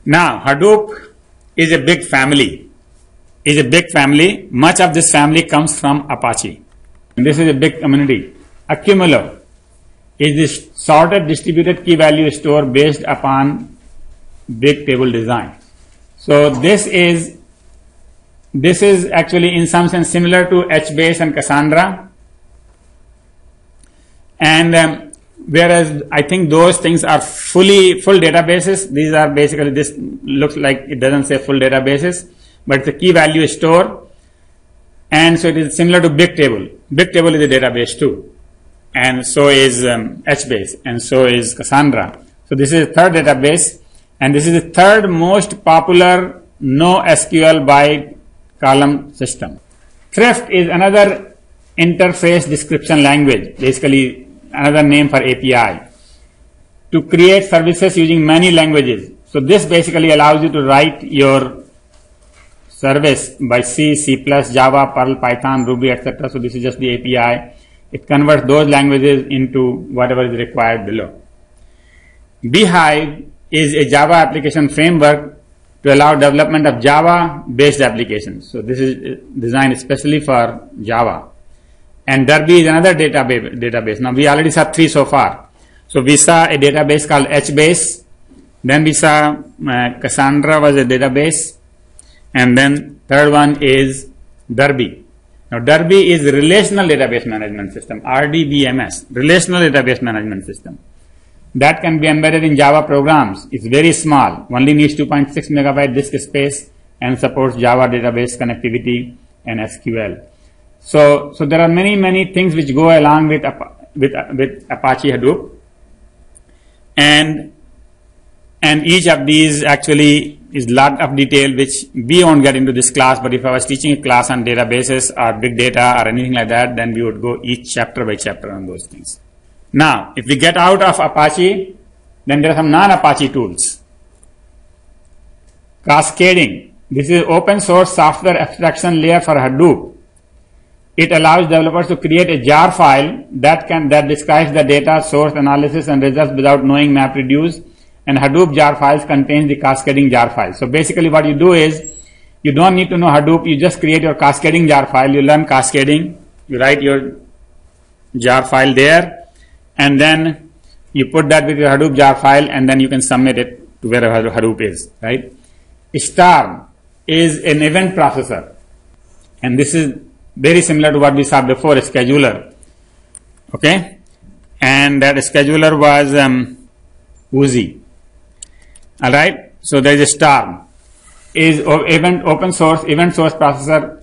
Now, Hadoop is a big family. Much of this family comes from Apache. And this is a big community. Accumulo is this sorted distributed key value store based upon big table design. So this is actually in some sense similar to HBase and Cassandra. And whereas I think those things are full databases, these are basically, this looks like it doesn't say full databases, but it's a key value store. And so it is similar to Bigtable. Bigtable is a database too. And so is HBase, and so is Cassandra. So this is the third database, and this is the third most popular NoSQL by column system. Thrift is another interface description language, basically another name for API, to create services using many languages. So this basically allows you to write your service by C, C++, Java, Perl, Python, Ruby, etc. So this is just the API. It converts those languages into whatever is required below. Beehive is a Java application framework to allow development of Java-based applications. So this is designed especially for Java. And Derby is another database. Now we already saw three so far. So we saw a database called HBase. Then we saw Cassandra was a database. And then third one is Derby. Now Derby is Relational Database Management System, RDBMS, Relational Database Management System. That can be embedded in Java programs. It's very small, only needs 2.6 megabyte disk space and supports Java database connectivity and SQL. So there are many things which go along with Apache Hadoop. And each of these actually is lot of detail which we won't get into this class, but if I was teaching a class on databases or big data or anything like that, then we would go each chapter by chapter on those things. Now, if we get out of Apache, then there are some non-Apache tools. Cascading. This is open source software abstraction layer for Hadoop. It allows developers to create a jar file that describes the data, source, analysis, and results without knowing MapReduce. And Hadoop jar files contains the cascading jar file. So basically what you do is, you don't need to know Hadoop, you just create your cascading jar file, you learn cascading, you write your jar file there, and then you put that with your Hadoop jar file, and then you can submit it to wherever Hadoop is, right? Starm is an event processor, and this is very similar to what we saw before, a scheduler, okay? And that scheduler was Oozie. All right, so there is a Starm, is open source event source processor,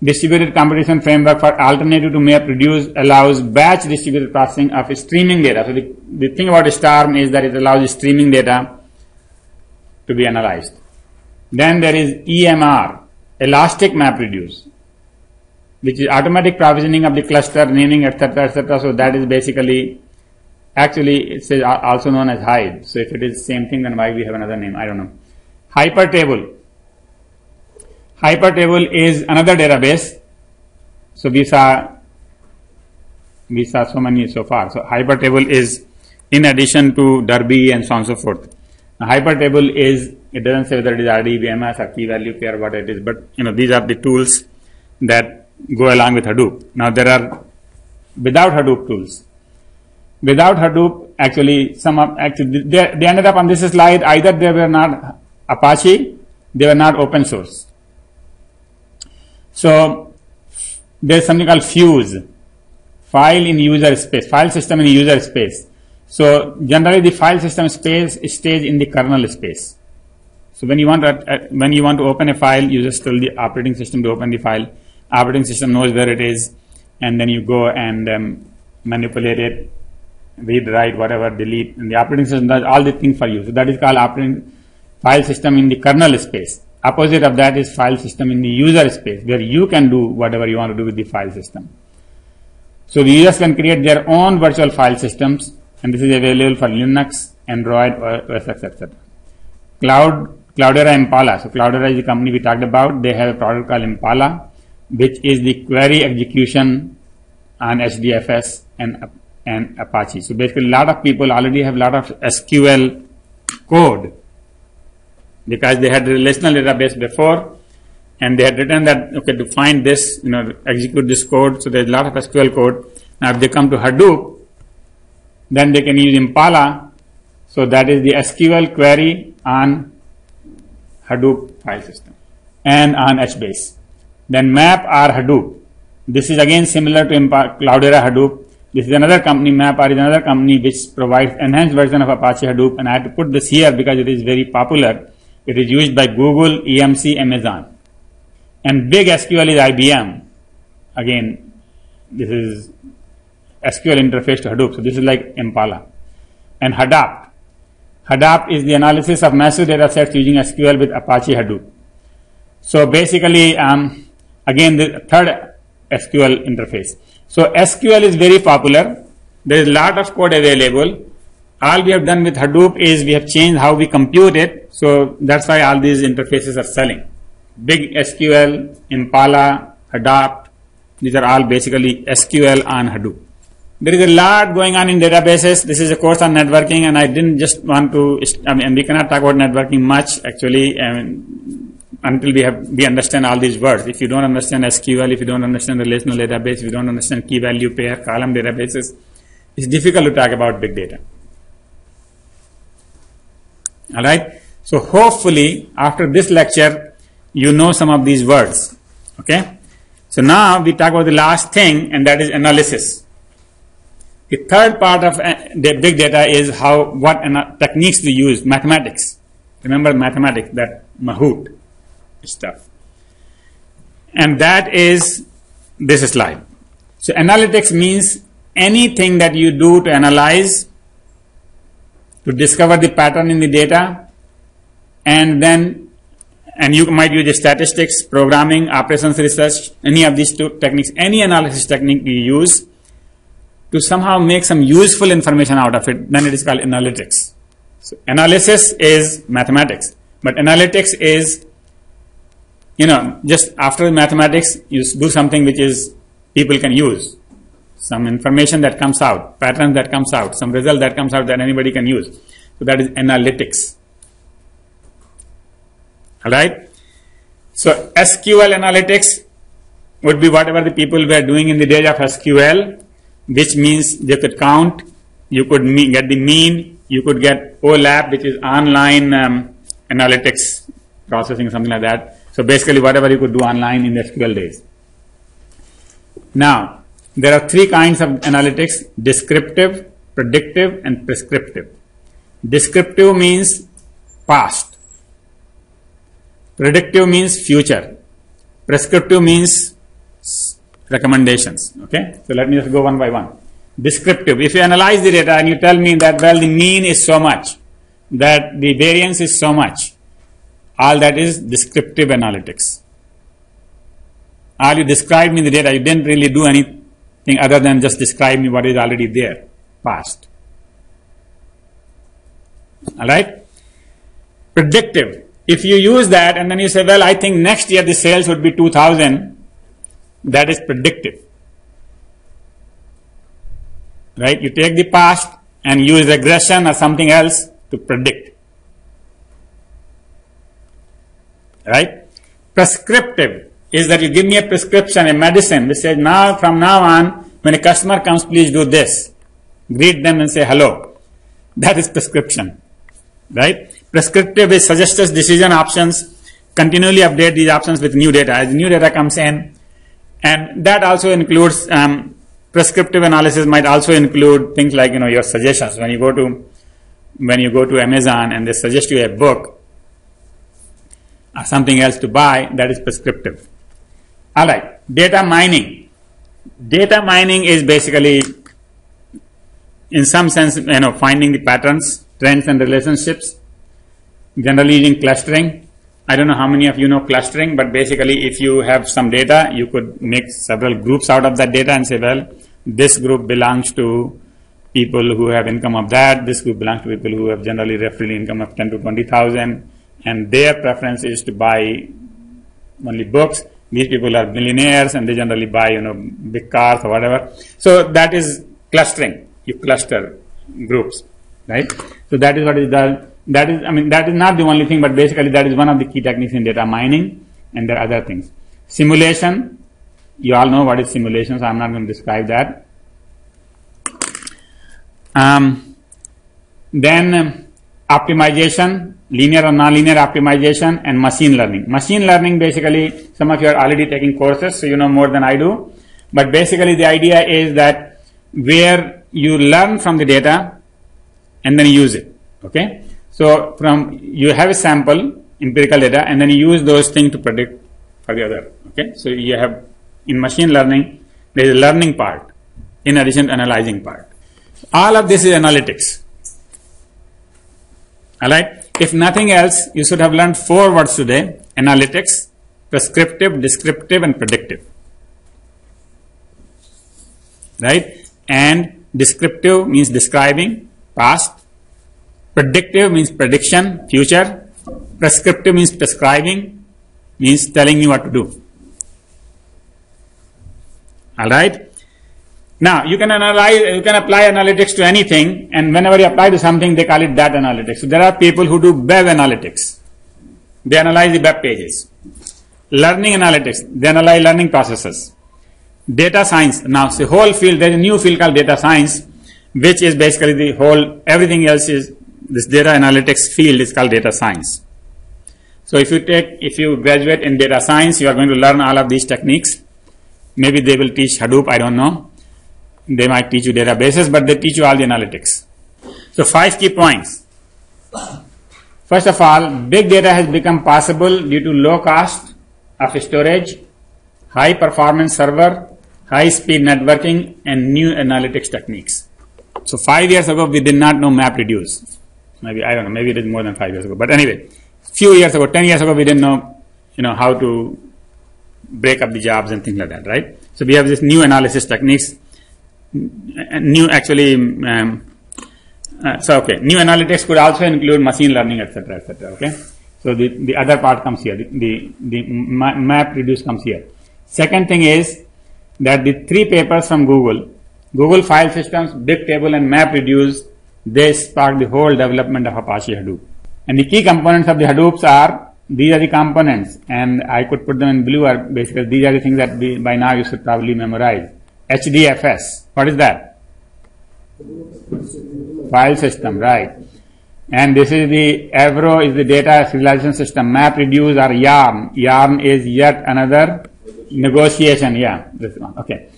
distributed computation framework for alternative to MapReduce, allows batch distributed processing of streaming data. So the thing about Starm is that it allows streaming data to be analyzed. Then there is EMR, Elastic MapReduce, which is automatic provisioning of the cluster, naming, etc., etc. So that is basically, actually, it's also known as Hive. So if it is the same thing, then why we have another name? I don't know. Hypertable. Hypertable is another database. So we saw so many so far. So Hypertable is in addition to Derby and so on and so forth. Now, Hypertable is, it doesn't say whether it is RDBMS or key value pair, what it is, but these are the tools that go along with Hadoop. Now there are without Hadoop tools. Without Hadoop, actually, they ended up on this slide. Either they were not Apache, they were not open source. So there's something called Fuse, file system in user space. So generally, the file system space stays in the kernel space. So when you want to open a file, you just tell the operating system to open the file. Operating system knows where it is, and then you go and manipulate it, read, write, whatever, delete, and the operating system does all the things for you. So that is called operating file system in the kernel space. Opposite of that is file system in the user space, where you can do whatever you want to do with the file system. So the users can create their own virtual file systems, and this is available for Linux, Android, OS X, etc. Cloudera Impala. So Cloudera is the company we talked about. They have a product called Impala, which is the query execution on HDFS and Apache. So basically, a lot of people already have a lot of SQL code because they had a relational database before, and they had written that, okay, to find this, execute this code. So there's a lot of SQL code. Now if they come to Hadoop, then they can use Impala. So that is the SQL query on Hadoop file system and on HBase. Then MapR Hadoop. This is again similar to Cloudera Hadoop. This is another company. MapR is another company which provides enhanced version of Apache Hadoop, and I had to put this here because it is very popular. It is used by Google, EMC, Amazon. And big SQL is IBM. Again, this is SQL interface to Hadoop. So this is like Impala. And Hadapt. Hadapt is the analysis of massive data sets using SQL with Apache Hadoop. So basically, again, the third SQL interface. So SQL is very popular. There is a lot of code available. All we have done with Hadoop is we have changed how we compute it. So that's why all these interfaces are selling. Big SQL, Impala, Hadapt, these are all basically SQL on Hadoop. There is a lot going on in databases. This is a course on networking, and I didn't just want to, we cannot talk about networking much actually until we understand all these words. If you don't understand SQL, if you don't understand relational database, if you don't understand key value pair, column databases, it's difficult to talk about big data. Alright, so hopefully after this lecture, you know some of these words. Okay, so now we talk about the last thing, and that is analysis. The third part of the big data is what techniques we use, mathematics. Remember mathematics, that Mahout stuff. And that is this slide. So analytics means anything that you do to analyze, to discover the pattern in the data, and you might use statistics, programming, operations research, any of these two techniques, any analysis technique you use to somehow make some useful information out of it, then it is called analytics. So analysis is mathematics, but analytics is, just after mathematics, you do something which is people can use. Some information that comes out, pattern that comes out, some result that comes out that anybody can use. So that is analytics. Alright? So SQL analytics would be whatever the people were doing in the days of SQL, which means they could count, you could get the mean, you could get OLAP, which is online analytics processing, something like that. So basically whatever you could do online in the SQL days. Now, there are three kinds of analytics: descriptive, predictive, and prescriptive. Descriptive means past. Predictive means future. Prescriptive means recommendations. Okay, so let me just go one by one. Descriptive: if you analyze the data and you tell me that, well, the mean is so much, that the variance is so much, all that is descriptive analytics. All you describe me the data, you didn't really do anything other than just describe me what is already there, past. Alright? Predictive: if you use that and then you say, well, I think next year the sales would be 2,000, that is predictive. Right? You take the past and use regression or something else to predict. Right? Prescriptive is that you give me a prescription, a medicine, which says, now, from now on, when a customer comes, please do this. Greet them and say hello. That is prescription. Right? Prescriptive is suggested decision options. Continually update these options with new data. As new data comes in, and that also includes, prescriptive analysis might also include things like, your suggestions. When you go to Amazon and they suggest you a book or something else to buy, that is prescriptive. Alright, data mining. Data mining is basically, in some sense, finding the patterns, trends and relationships, generally using clustering. I don't know how many of you know clustering, but basically if you have some data, you could make several groups out of that data and say, well, this group belongs to people who have income of that, this group belongs to people who have generally roughly income of 10 to 20,000, and their preference is to buy only books. These people are millionaires and they generally buy, big cars or whatever. So that is clustering. You cluster groups, right? So that is what is done. that is, I mean, that is not the only thing, but basically that is one of the key techniques in data mining, and there are other things. Simulation, you all know what is simulation, so I'm not going to describe that. Then optimization, linear or nonlinear optimization, and machine learning. Machine learning, basically, some of you are already taking courses, so you know more than I do. But basically the idea is that where you learn from the data and then use it. Okay? So you have a sample, empirical data, and then you use those things to predict for the other. Okay? So you have, in machine learning, there is a learning part in addition to analyzing part. All of this is analytics. Alright? If nothing else, you should have learned 4 words today: analytics, prescriptive, descriptive, and predictive. Right? And descriptive means describing past. Predictive means prediction, future. Prescriptive means prescribing, means telling you what to do. Alright? Now, you can apply analytics to anything, and whenever you apply to something, they call it data analytics. So there are people who do web analytics. They analyze the web pages. Learning analytics, they analyze learning processes. Data science, now it's a whole field, there's a new field called data science, which is basically the whole, everything else is, this data analytics field is called data science. So if you graduate in data science, you are going to learn all of these techniques. Maybe they will teach Hadoop, I don't know. They might teach you databases, but they teach you all the analytics. So 5 key points. First of all, big data has become possible due to low cost of storage, high performance server, high speed networking, and new analytics techniques. So 5 years ago, we did not know MapReduce. Maybe, I don't know, maybe it is more than 5 years ago. But anyway, few years ago, 10 years ago, we didn't know, how to break up the jobs and things like that, right? So we have this new analysis techniques. New analytics could also include machine learning, etc., etc. Okay, so the other part comes here. The MapReduce comes here. Second thing is that the 3 papers from Google File Systems, Bigtable, and MapReduce, they sparked the whole development of Apache Hadoop. And the key components of the Hadoops are, these are the components, and I could put them in blue, or basically these are the things that by now you should probably memorize. HDFS, what is that? File system, right. And this is the Avro, is the data serialization system. MapReduce or Yarn. Yarn is yet another negotiation, yeah, this one, okay.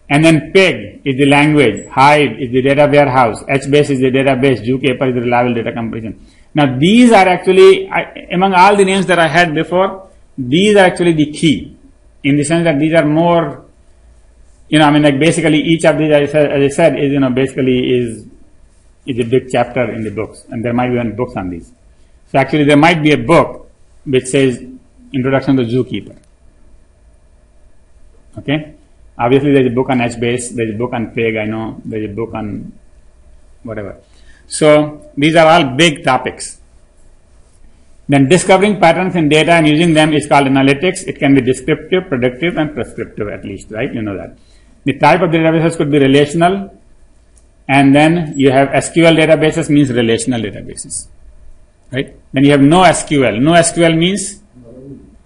And then Pig is the language. Hive is the data warehouse. HBase is the database. Zookeeper is the reliable data compression. Now these are actually, among all the names that I had before, these are actually the key, in the sense that these are more, like basically each of these, as I said, is, basically is a big chapter in the books, and there might be one books on these. So actually there might be a book which says Introduction to Zookeeper. Okay? Obviously there's a book on HBase, there's a book on Pig, I know, there's a book on whatever. So these are all big topics. Then discovering patterns in data and using them is called analytics. It can be descriptive, predictive, and prescriptive at least, right? You know that. The type of databases could be relational, and then you have SQL databases, means relational databases, right? Then you have no SQL. No SQL means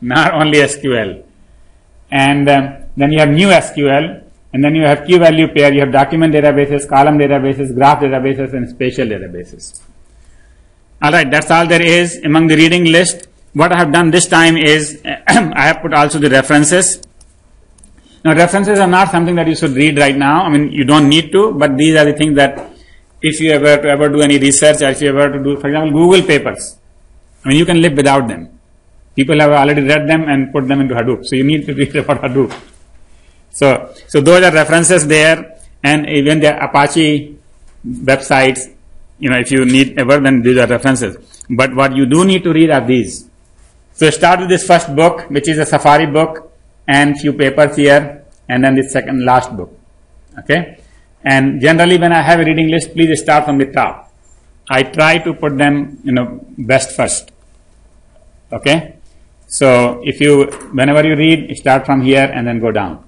not only SQL. And then you have new SQL, and then you have key value pair, you have document databases, column databases, graph databases, and spatial databases. Alright, that's all there is among the reading list. What I have done this time is I have put also the references. Now references are not something that you should read right now. I mean, you don't need to, but these are the things that if you ever do any research, or if you ever to do, for example, Google papers, I mean, you can live without them. People have already read them and put them into Hadoop. So you need to read about Hadoop. So those are references there, and even the Apache websites, if you need ever, then these are references. But what you do need to read are these. So start with this first book, which is a Safari book, and few papers here, and then the second last book. Okay? And generally when I have a reading list, please start from the top. I try to put them, best first. Okay? So whenever you read, start from here and then go down.